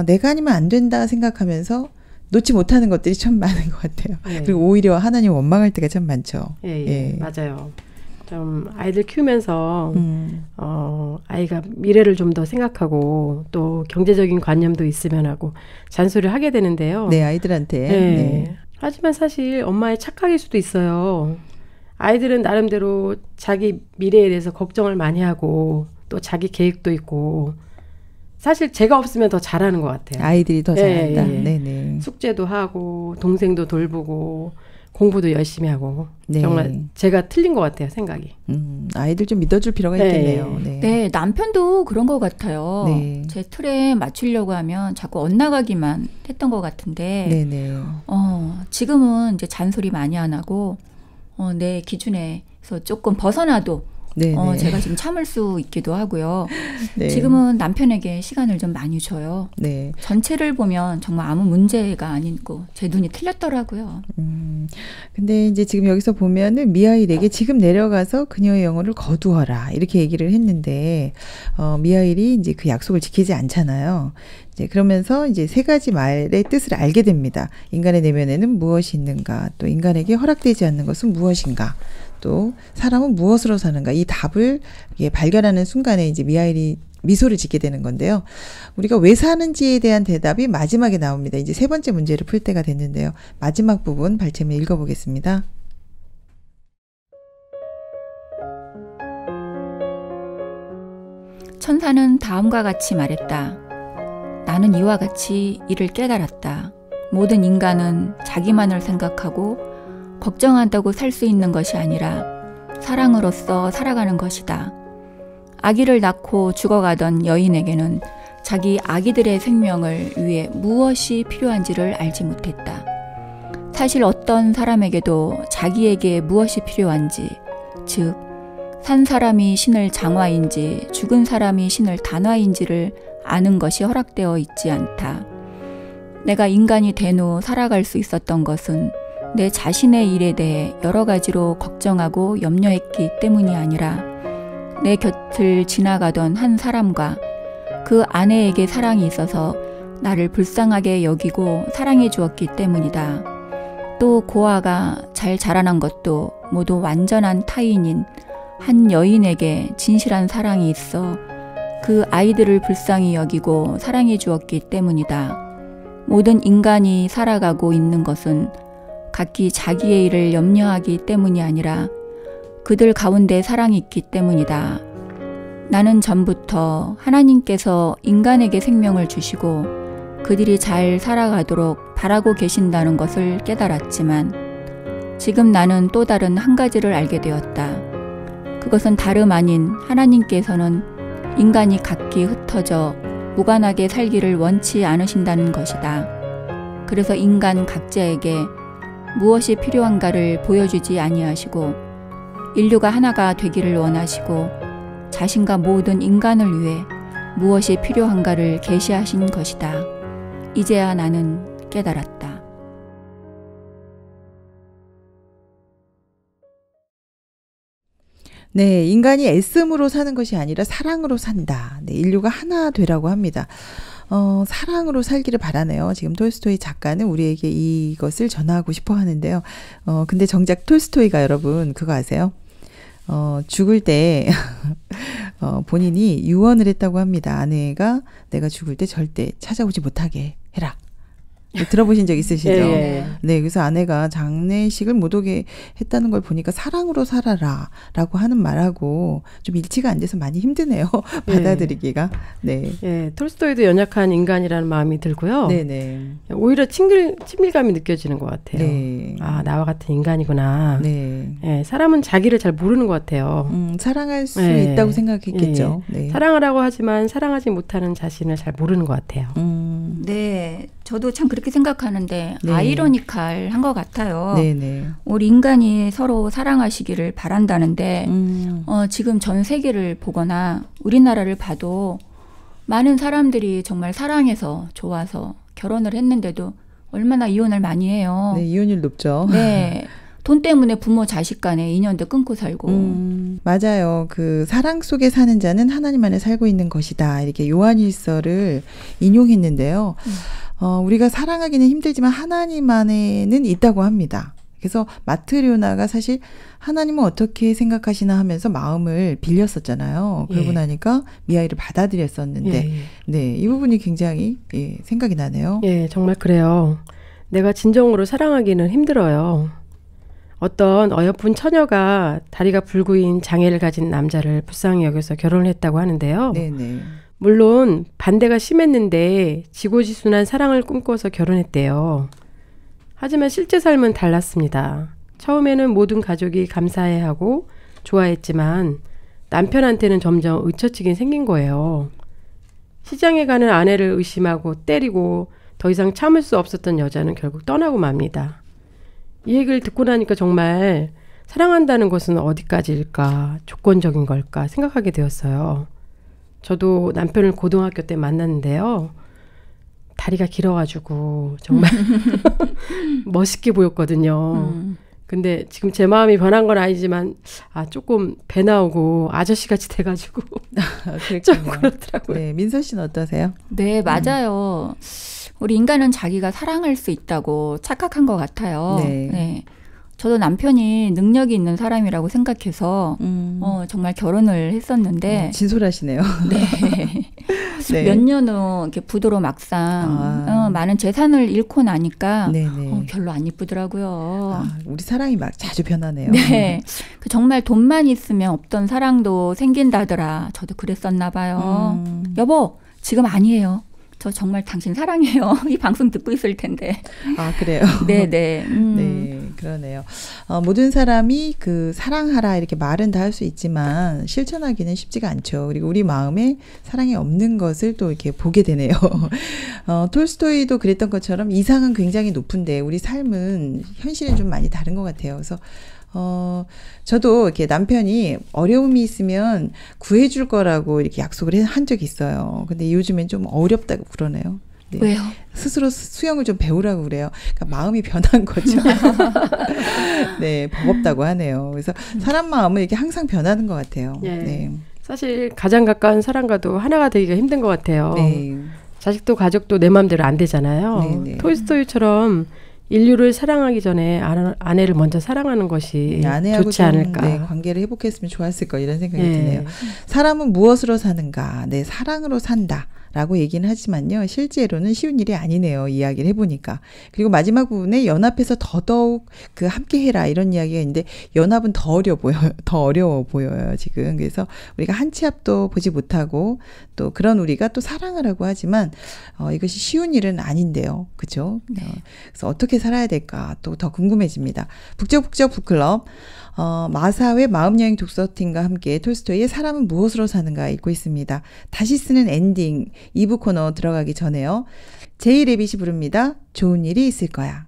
내가 아니면 안 된다 생각하면서 놓지 못하는 것들이 참 많은 것 같아요. 그리고 오히려 하나님 원망할 때가 참 많죠. 예. 맞아요. 좀 아이들 키우면서 아이가 미래를 좀 더 생각하고 또 경제적인 관념도 있으면 하고 잔소리를 하게 되는데요. 네, 아이들한테. 네. 네. 하지만 사실 엄마의 착각일 수도 있어요. 아이들은 나름대로 자기 미래에 대해서 걱정을 많이 하고 또 자기 계획도 있고 사실 제가 없으면 더 잘하는 것 같아요. 아이들이 더 잘한다. 예. 네네. 숙제도 하고 동생도 돌보고 공부도 열심히 하고 네. 정말 제가 틀린 것 같아요. 생각이. 아이들 좀 믿어줄 필요가 있겠네요. 네. 네, 남편도 그런 것 같아요. 네. 제 틀에 맞추려고 하면 자꾸 엇나가기만 했던 것 같은데 네네. 지금은 이제 잔소리 많이 안 하고 내 기준에서 조금 벗어나도 네네. 제가 좀 참을 수 있기도 하고요. 네. 지금은 남편에게 시간을 좀 많이 줘요. 네. 전체를 보면 정말 아무 문제가 아니고 제 눈이 틀렸더라고요. 근데 이제 지금 여기서 보면은 미하일에게 지금 내려가서 그녀의 영혼을 거두어라 이렇게 얘기를 했는데 미하일이 이제 그 약속을 지키지 않잖아요. 이제 그러면서 이제 세 가지 말의 뜻을 알게 됩니다. 인간의 내면에는 무엇이 있는가, 또 인간에게 허락되지 않는 것은 무엇인가, 또 사람은 무엇으로 사는가, 이 답을 발견하는 순간에 이제 미하일이 미소를 짓게 되는 건데요. 우리가 왜 사는지에 대한 대답이 마지막에 나옵니다. 이제 세 번째 문제를 풀 때가 됐는데요. 마지막 부분 발췌문 읽어보겠습니다. 천사는 다음과 같이 말했다. 나는 이와 같이 이를 깨달았다. 모든 인간은 자기만을 생각하고 걱정한다고 살 수 있는 것이 아니라 사랑으로서 살아가는 것이다. 아기를 낳고 죽어가던 여인에게는 자기 아기들의 생명을 위해 무엇이 필요한지를 알지 못했다. 사실 어떤 사람에게도 자기에게 무엇이 필요한지, 즉 산 사람이 신을 장화인지 죽은 사람이 신을 단화인지를 아는 것이 허락되어 있지 않다. 내가 인간이 된 후 살아갈 수 있었던 것은 내 자신의 일에 대해 여러 가지로 걱정하고 염려했기 때문이 아니라 내 곁을 지나가던 한 사람과 그 아내에게 사랑이 있어서 나를 불쌍하게 여기고 사랑해 주었기 때문이다. 또 고아가 잘 자라난 것도 모두 완전한 타인인 한 여인에게 진실한 사랑이 있어 그 아이들을 불쌍히 여기고 사랑해 주었기 때문이다. 모든 인간이 살아가고 있는 것은 각기 자기의 일을 염려하기 때문이 아니라 그들 가운데 사랑이 있기 때문이다. 나는 전부터 하나님께서 인간에게 생명을 주시고 그들이 잘 살아가도록 바라고 계신다는 것을 깨달았지만 지금 나는 또 다른 한 가지를 알게 되었다. 그것은 다름 아닌 하나님께서는 인간이 각기 흩어져 무관하게 살기를 원치 않으신다는 것이다. 그래서 인간 각자에게 무엇이 필요한가를 보여주지 아니하시고 인류가 하나가 되기를 원하시고 자신과 모든 인간을 위해 무엇이 필요한가를 계시하신 것이다. 이제야 나는 깨달았다. 네, 인간이 애씀으로 사는 것이 아니라 사랑으로 산다. 네, 인류가 하나 되라고 합니다. 사랑으로 살기를 바라네요. 지금 톨스토이 작가는 우리에게 이것을 전하고 싶어 하는데요. 근데 정작 톨스토이가 여러분 그거 아세요? 죽을 때 본인이 유언을 했다고 합니다. 아내가 내가 죽을 때 절대 찾아오지 못하게 해라. 들어보신 적 있으시죠? 예. 네, 그래서 아내가 장례식을 못 오게 했다는 걸 보니까 사랑으로 살아라 라고 하는 말하고 좀 일치가 안 돼서 많이 힘드네요. 받아들이기가. 네. 예, 톨스토이도 연약한 인간이라는 마음이 들고요. 네네. 오히려 친밀감이 느껴지는 것 같아요. 네. 아, 나와 같은 인간이구나. 네. 예, 사람은 자기를 잘 모르는 것 같아요. 사랑할 수 예. 있다고 생각했겠죠. 예. 네. 사랑하라고 하지만 사랑하지 못하는 자신을 잘 모르는 것 같아요. 네, 저도 참 그렇게 생각하는데 네. 아이러니컬한 것 같아요. 네네. 우리 인간이 서로 사랑하시기를 바란다는데 지금 전 세계를 보거나 우리나라를 봐도 많은 사람들이 정말 사랑해서 좋아서 결혼을 했는데도 얼마나 이혼을 많이 해요. 네, 이혼율 높죠. 네. 돈 때문에 부모 자식 간의 인연도 끊고 살고. 맞아요. 그 사랑 속에 사는 자는 하나님 안에 살고 있는 것이다. 이렇게 요한일서를 인용했는데요. 우리가 사랑하기는 힘들지만 하나님 안에는 있다고 합니다. 그래서 마트리오나가 사실 하나님은 어떻게 생각하시나 하면서 마음을 빌렸었잖아요. 그러고 나니까 미아이를 받아들였었는데 네, 이 부분이 굉장히 생각이 나네요. 예, 정말 그래요. 내가 진정으로 사랑하기는 힘들어요. 어떤 어여쁜 처녀가 다리가 불구인 장애를 가진 남자를 불쌍히 여겨서 결혼을 했다고 하는데요. 네네. 물론 반대가 심했는데 지고지순한 사랑을 꿈꿔서 결혼했대요. 하지만 실제 삶은 달랐습니다. 처음에는 모든 가족이 감사해하고 좋아했지만 남편한테는 점점 의처치긴 생긴 거예요. 시장에 가는 아내를 의심하고 때리고 더 이상 참을 수 없었던 여자는 결국 떠나고 맙니다. 이 얘기를 듣고 나니까 정말 사랑한다는 것은 어디까지일까, 조건적인 걸까 생각하게 되었어요. 저도 남편을 고등학교 때 만났는데요. 다리가 길어가지고 정말 멋있게 보였거든요. 근데 지금 제 마음이 변한 건 아니지만 조금 배 나오고 아저씨같이 돼가지고 좀 그렇더라고요. 네, 민서 씨는 어떠세요? 네, 맞아요. 우리 인간은 자기가 사랑할 수 있다고 착각한 것 같아요. 네. 저도 남편이 능력이 있는 사람이라고 생각해서 정말 결혼을 했었는데 진솔하시네요. 네. 네. 몇 년 후 이렇게 부도로 막상 많은 재산을 잃고 나니까 별로 안 이쁘더라고요. 우리 사랑이 막 자주 변하네요. 네. 정말 돈만 있으면 없던 사랑도 생긴다더라. 저도 그랬었나 봐요. 여보, 지금 아니에요. 저 정말 당신 사랑해요. 이 방송 듣고 있을 텐데. 아, 그래요? 네네. 네, 그러네요. 모든 사람이 그 사랑하라 이렇게 말은 다 할 수 있지만 실천하기는 쉽지가 않죠. 그리고 우리 마음에 사랑이 없는 것을 또 이렇게 보게 되네요. 톨스토이도 그랬던 것처럼 이상은 굉장히 높은데 우리 삶은 현실은 좀 많이 다른 것 같아요. 그래서 저도 이렇게 남편이 어려움이 있으면 구해줄 거라고 이렇게 약속을 한 적이 있어요. 근데 요즘엔 좀 어렵다고 그러네요. 네. 왜요? 스스로 수영을 좀 배우라고 그래요. 그러니까 마음이 변한 거죠. 네, 버겁다고 하네요. 그래서 사람 마음은 이게 항상 변하는 것 같아요. 네. 사실 가장 가까운 사람과도 하나가 되기가 힘든 것 같아요. 네. 자식도 가족도 내 마음대로 안 되잖아요. 네. 톨스토이처럼 인류를 사랑하기 전에 아내를 먼저 사랑하는 것이 아내하고 좋지 않을까. 네, 관계를 회복했으면 좋았을 거 이런 생각이 드네요. 사람은 무엇으로 사는가? 네, 사랑으로 산다. 라고 얘기는 하지만요. 실제로는 쉬운 일이 아니네요. 이야기를 해보니까. 그리고 마지막 부분에 연합해서 더더욱 그 함께해라 이런 이야기가 있는데 연합은 더 어려워 보여요. 지금. 그래서 우리가 한 치 앞도 보지 못하고 또 그런 우리가 또 사랑을 하고 하지만 이것이 쉬운 일은 아닌데요. 그죠? 네. 그래서 어떻게 살아야 될까 또 더 궁금해집니다. 북적북적 북클럽. 마사회 마음여행 독서팀과 함께 톨스토이의 사람은 무엇으로 사는가 읽고 있습니다. 다시 쓰는 엔딩 2부 코너 들어가기 전에요. 제이 레빗이 부릅니다. 좋은 일이 있을 거야.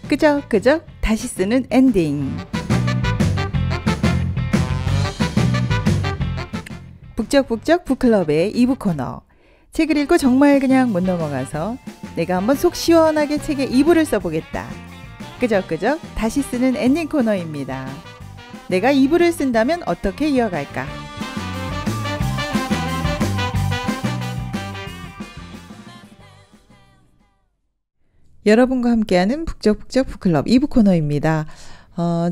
끄적끄적 다시 쓰는 엔딩. 북적북적 북클럽의 2부 코너. 책을 읽고 정말 그냥 못 넘어가서 내가 한번 속 시원하게 책의 2부를 써보겠다. 끄적끄적 다시 쓰는 엔딩 코너입니다. 내가 2부를 쓴다면 어떻게 이어갈까? 여러분과 함께하는 북적북적 북클럽 2부 코너입니다.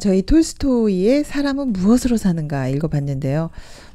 저희 톨스토이의 사람은 무엇으로 사는가 읽어봤는데요.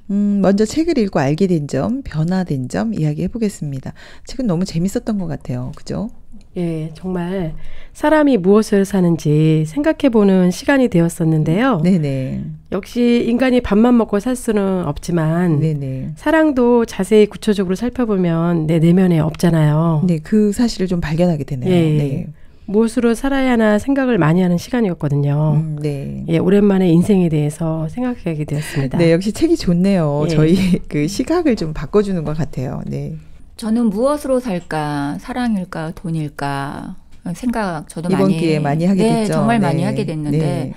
먼저 책을 읽고 알게 된 점, 변화된 점 이야기해 보겠습니다. 책은 너무 재밌었던 것 같아요. 그죠? 예, 정말 사람이 무엇을 사는지 생각해보는 시간이 되었었는데요. 네네. 역시 인간이 밥만 먹고 살 수는 없지만 네네. 사랑도 자세히 구체적으로 살펴보면 내 내면에 없잖아요. 네, 그 사실을 좀 발견하게 되네요. 예, 네. 무엇으로 살아야 하나 생각을 많이 하는 시간이었거든요. 네. 예, 오랜만에 인생에 대해서 생각하게 되었습니다. 네, 역시 책이 좋네요. 예. 저희 그 시각을 좀 바꿔주는 것 같아요. 네. 저는 무엇으로 살까? 사랑일까? 돈일까? 생각 저도 이번 기회에 많이 하게 네, 됐죠. 정말 네. 많이 하게 됐는데 네.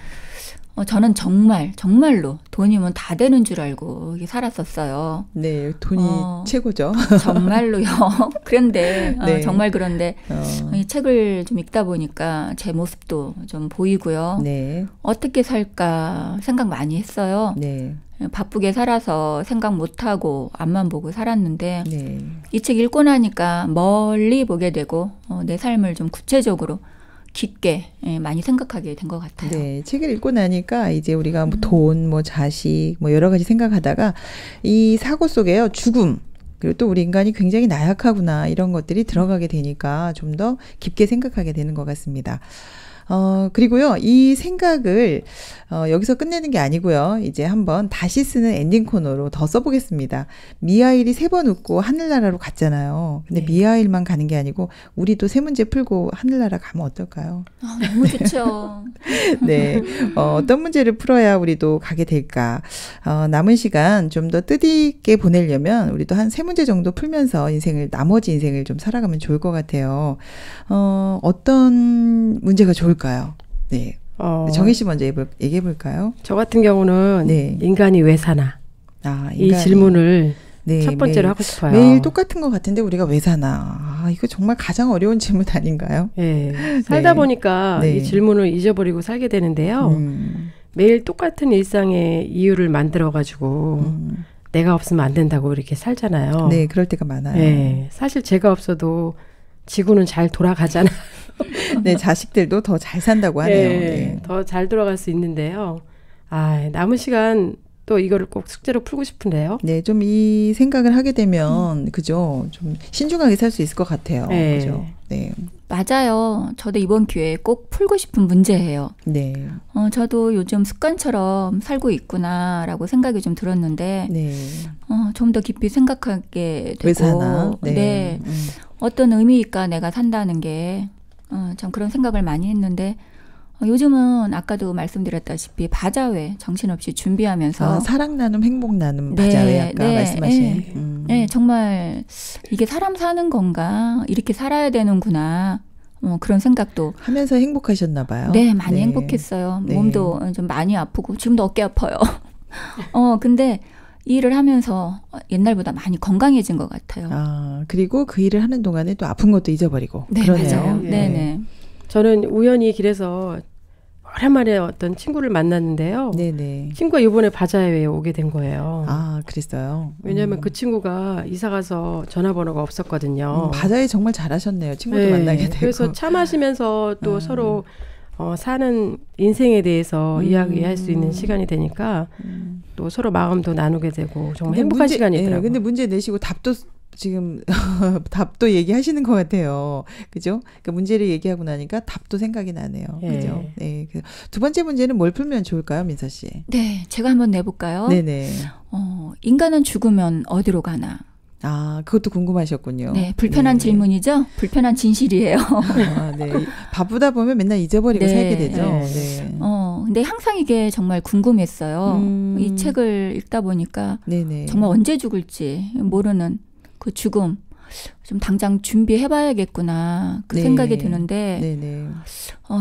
저는 정말로 돈이면 다 되는 줄 알고 이렇게 살았었어요. 네, 돈이 최고죠. 정말로요. 그런데 네. 정말 그런데 이 책을 좀 읽다 보니까 제 모습도 좀 보이고요. 네. 어떻게 살까 생각 많이 했어요. 네. 바쁘게 살아서 생각 못하고 앞만 보고 살았는데 네. 이 책 읽고 나니까 멀리 보게 되고 내 삶을 좀 구체적으로 깊게 많이 생각하게 된 것 같아요. 네, 책을 읽고 나니까 이제 우리가 뭐 돈, 뭐 자식, 뭐 여러 가지 생각하다가 이 사고 속에요, 죽음. 그리고 또 우리 인간이 굉장히 나약하구나 이런 것들이 들어가게 되니까 좀 더 깊게 생각하게 되는 것 같습니다. 그리고요, 이 생각을, 여기서 끝내는 게 아니고요. 이제 한번 다시 쓰는 엔딩 코너로 더 써보겠습니다. 미하일이 3번 웃고 하늘나라로 갔잖아요. 근데 네. 미하일만 가는 게 아니고, 우리도 3문제 풀고 하늘나라 가면 어떨까요? 너무 좋죠. 네. 어떤 문제를 풀어야 우리도 가게 될까? 남은 시간 좀 더 뜻있게 보내려면 우리도 한 3문제 정도 풀면서 나머지 인생을 좀 살아가면 좋을 것 같아요. 어떤 문제가 좋을까요? 네. 정희 씨 먼저 얘기해 볼까요? 저 같은 경우는 네. 인간이 왜 사나? 이 질문을 네, 첫 번째로 하고 싶어요. 매일 똑같은 것 같은데 우리가 왜 사나? 이거 정말 가장 어려운 질문 아닌가요? 네. 살다 보니까 네. 이 질문을 잊어버리고 살게 되는데요. 매일 똑같은 일상의 이유를 만들어가지고 내가 없으면 안 된다고 이렇게 살잖아요. 네, 그럴 때가 많아요. 네. 사실 제가 없어도 지구는 잘 돌아가잖아요. 네, 자식들도 더 잘 산다고 하네요. 네, 네. 더 잘 돌아갈 수 있는데요. 남은 시간 또 이거를 꼭 숙제로 풀고 싶은데요. 네, 좀 이 생각을 하게 되면 그죠? 좀 신중하게 살 수 있을 것 같아요. 네. 그죠? 네. 맞아요. 저도 이번 기회에 꼭 풀고 싶은 문제예요. 네. 저도 요즘 습관처럼 살고 있구나라고 생각이 좀 들었는데 네. 좀 더 깊이 생각하게 되고 왜 사나? 네. 네. 어떤 의미일까 내가 산다는 게 참 그런 생각을 많이 했는데 요즘은 아까도 말씀드렸다시피 바자회 정신없이 준비하면서 사랑 나눔 행복 나눔 바자회 아까 말씀하신 네, 정말 이게 사람 사는 건가 이렇게 살아야 되는구나 그런 생각도 하면서 행복하셨나 봐요. 네, 많이 행복했어요. 네. 몸도 좀 많이 아프고 지금도 어깨 아파요. 근데 이 일을 하면서 옛날보다 많이 건강해진 것 같아요. 그리고 그 일을 하는 동안에 또 아픈 것도 잊어버리고. 네, 그러네요. 맞아요. 네. 네네. 저는 우연히 길에서 오랜만에 어떤 친구를 만났는데요. 네네. 친구가 이번에 바자회에 오게 된 거예요. 그랬어요. 왜냐하면 그 친구가 이사 가서 전화번호가 없었거든요. 바자회 정말 잘하셨네요. 친구도 네, 만나게 되고. 그래서 차 마시면서 또 서로 사는 인생에 대해서 이야기할 수 있는 시간이 되니까 또 서로 마음도 나누게 되고 정말 행복한 시간이더라고요. 근데 문제 내시고 답도 지금 답도 얘기하시는 것 같아요. 그죠? 그러니까 문제를 얘기하고 나니까 답도 생각이 나네요. 그죠? 네. 두 번째 문제는 뭘 풀면 좋을까요, 민서 씨? 네, 제가 한번 내볼까요? 네네. 인간은 죽으면 어디로 가나? 아, 그것도 궁금하셨군요. 네, 불편한 네. 질문이죠? 불편한 진실이에요. 아, 네. 바쁘다 보면 맨날 잊어버리고 네. 살게 되죠. 네. 네. 근데 항상 이게 정말 궁금했어요. 이 책을 읽다 보니까 네네. 정말 언제 죽을지 모르는 그 죽음. 좀 당장 준비해봐야겠구나 그 네. 생각이 드는데 네네.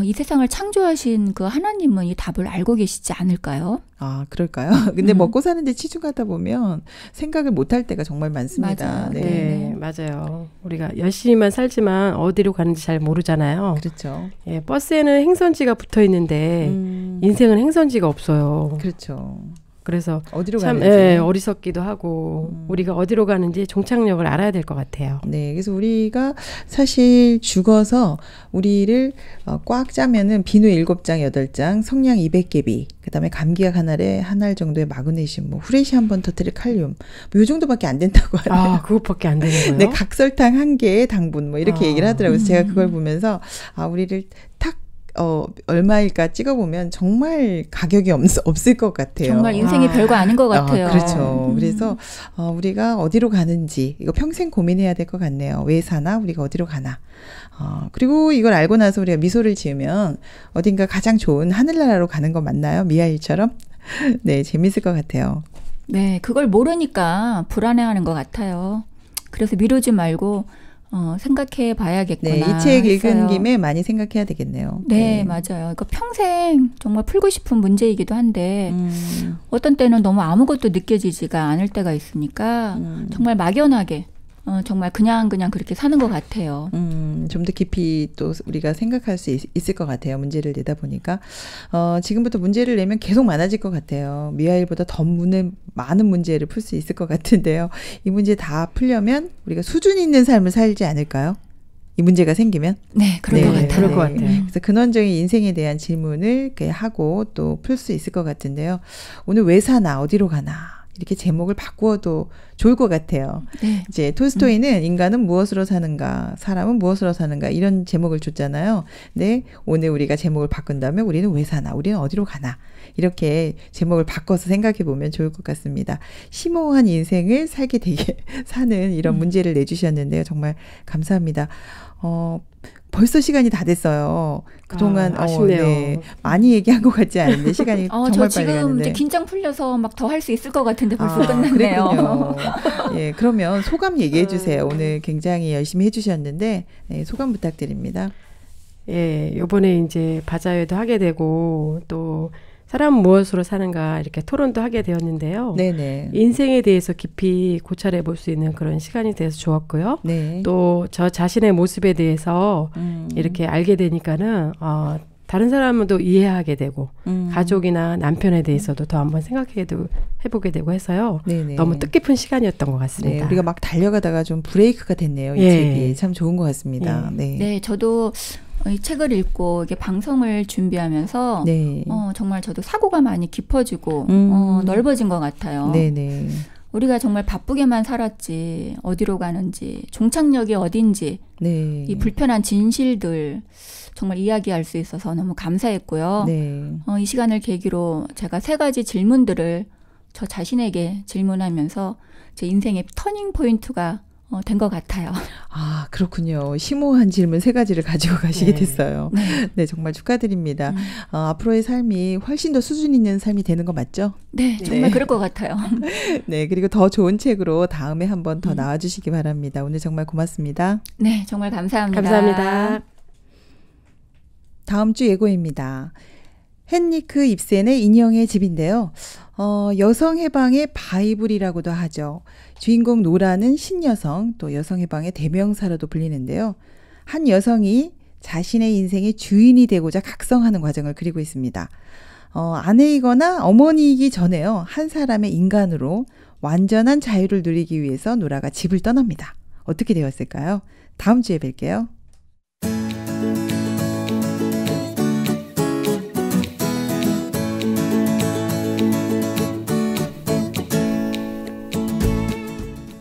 이 세상을 창조하신 그 하나님은 이 답을 알고 계시지 않을까요? 아, 그럴까요? 근데 먹고 사는데 치중하다 보면 생각을 못할 때가 정말 많습니다. 맞아요. 네. 네, 맞아요. 우리가 열심히만 살지만 어디로 가는지 잘 모르잖아요. 그렇죠. 예, 버스에는 행선지가 붙어 있는데 인생은 행선지가 없어요. 그렇죠. 그래서 어디로 참 가는지. 어리석기도 하고 우리가 어디로 가는지 종착역을 알아야 될 것 같아요. 네, 그래서 우리가 사실 죽어서 우리를 꽉 짜면은 비누 7장, 8장, 성냥 200개비, 그다음에 감기약 한 알 정도의 마그네슘, 뭐 후레쉬 한 번 터뜨릴 칼륨, 뭐 요 정도밖에 안 된다고 하네요. 아, 그것밖에 안 되는 거예요? 네, 각설탕 1개에 당분 뭐 이렇게 얘기를 하더라고요. 그래서 제가 그걸 보면서 우리를 탁 얼마일까 찍어보면 정말 가격이 없을 것 같아요. 정말 인생이 별거 아닌 것 같아요. 그렇죠. 그래서 우리가 어디로 가는지 이거 평생 고민해야 될 것 같네요. 왜 사나? 우리가 어디로 가나? 그리고 이걸 알고 나서 우리가 미소를 지으면 어딘가 가장 좋은 하늘나라로 가는 거 맞나요? 미하일처럼? 네, 재밌을 것 같아요. 네, 그걸 모르니까 불안해하는 것 같아요. 그래서 미루지 말고 생각해 봐야겠구나. 네, 이 책 읽은 했어요. 김에 많이 생각해야 되겠네요. 네, 맞아요. 그러니까 평생 정말 풀고 싶은 문제이기도 한데 어떤 때는 너무 아무것도 느껴지지가 않을 때가 있으니까 정말 막연하게 정말 그냥 그렇게 사는 것 같아요. 좀 더 깊이 또 우리가 생각할 수 있을 것 같아요. 문제를 내다 보니까. 지금부터 문제를 내면 계속 많아질 것 같아요. 미하일보다 더 많은 문제를 풀 수 있을 것 같은데요. 이 문제 다 풀려면 우리가 수준 있는 삶을 살지 않을까요? 이 문제가 생기면? 네, 그럴 것 같아요. 그럴 것 같아요. 그래서 근원적인 인생에 대한 질문을 이렇게 하고 또 풀 수 있을 것 같은데요. 오늘 왜 사나? 어디로 가나? 이렇게 제목을 바꾸어도 좋을 것 같아요. 네. 이제 톨스토이는 인간은 무엇으로 사는가, 사람은 무엇으로 사는가 이런 제목을 줬잖아요. 근데 오늘 우리가 제목을 바꾼다면 우리는 왜 사나, 우리는 어디로 가나 이렇게 제목을 바꿔서 생각해 보면 좋을 것 같습니다. 심오한 인생을 살게 되게 사는 이런 문제를 내주셨는데요. 정말 감사합니다. 벌써 시간이 다 됐어요. 그동안 아쉽네요. 네, 많이 얘기한 것 같지 않은데 시간이 정말 저 빨리 지금 가는데. 이제 긴장 풀려서 막 더 할 수 있을 것 같은데 벌써 끝났네요. 그랬군요. 예, 그러면 소감 얘기해 주세요. 오늘 굉장히 열심히 해주셨는데 소감 부탁드립니다. 예, 요번에 이제 바자회도 하게 되고 또 사람은 무엇으로 사는가 이렇게 토론도 하게 되었는데요. 네네. 인생에 대해서 깊이 고찰해 볼 수 있는 그런 시간이 돼서 좋았고요. 네. 또 저 자신의 모습에 대해서 이렇게 알게 되니까는 다른 사람도 이해하게 되고 가족이나 남편에 대해서도 더 한번 해보게 되고 해서요. 네네. 너무 뜻깊은 시간이었던 것 같습니다. 네, 우리가 막 달려가다가 좀 브레이크가 됐네요. 이 예. 책이 참 좋은 것 같습니다. 예. 네. 네, 저도 이 책을 읽고 이게 방송을 준비하면서 네. 정말 저도 사고가 많이 깊어지고 넓어진 것 같아요. 네네. 우리가 정말 바쁘게만 살았지 어디로 가는지 종착역이 어딘지 네. 이 불편한 진실들 정말 이야기할 수 있어서 너무 감사했고요. 네. 이 시간을 계기로 제가 3가지 질문들을 저 자신에게 질문하면서 제 인생의 터닝 포인트가 된 것 같아요. 아, 그렇군요. 심오한 질문 3가지를 가지고 가시게 네. 됐어요. 네. 네, 정말 축하드립니다. 앞으로의 삶이 훨씬 더 수준 있는 삶이 되는 거 맞죠? 네, 정말 네. 그럴 것 같아요. 네, 그리고 더 좋은 책으로 다음에 한번 더 나와주시기 바랍니다. 오늘 정말 고맙습니다. 네, 정말 감사합니다. 감사합니다. 다음 주 예고입니다. 헨리크 입센의 인형의 집인데요. 여성 해방의 바이블이라고도 하죠. 주인공 노라는 신여성, 또 여성 해방의 대명사로도 불리는데요. 한 여성이 자신의 인생의 주인이 되고자 각성하는 과정을 그리고 있습니다. 아내이거나 어머니이기 전에요. 한 사람의 인간으로 완전한 자유를 누리기 위해서 노라가 집을 떠납니다. 어떻게 되었을까요? 다음 주에 뵐게요.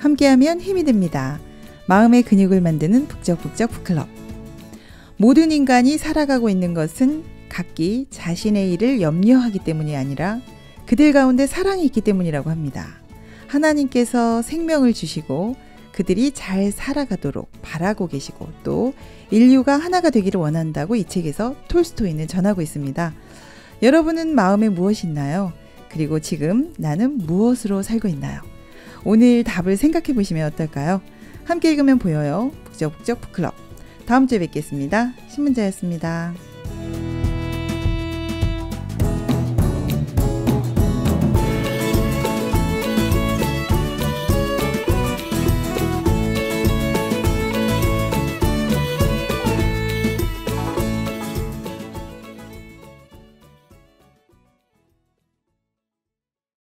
함께하면 힘이 됩니다. 마음의 근육을 만드는 북적북적 북클럽. 모든 인간이 살아가고 있는 것은 각기 자신의 일을 염려하기 때문이 아니라 그들 가운데 사랑이 있기 때문이라고 합니다. 하나님께서 생명을 주시고 그들이 잘 살아가도록 바라고 계시고 또 인류가 하나가 되기를 원한다고 이 책에서 톨스토이는 전하고 있습니다. 여러분은 마음에 무엇이 있나요? 그리고 지금 나는 무엇으로 살고 있나요? 오늘 답을 생각해 보시면 어떨까요? 함께 읽으면 보여요. 북적북적 북클럽. 다음 주에 뵙겠습니다. 신문자였습니다.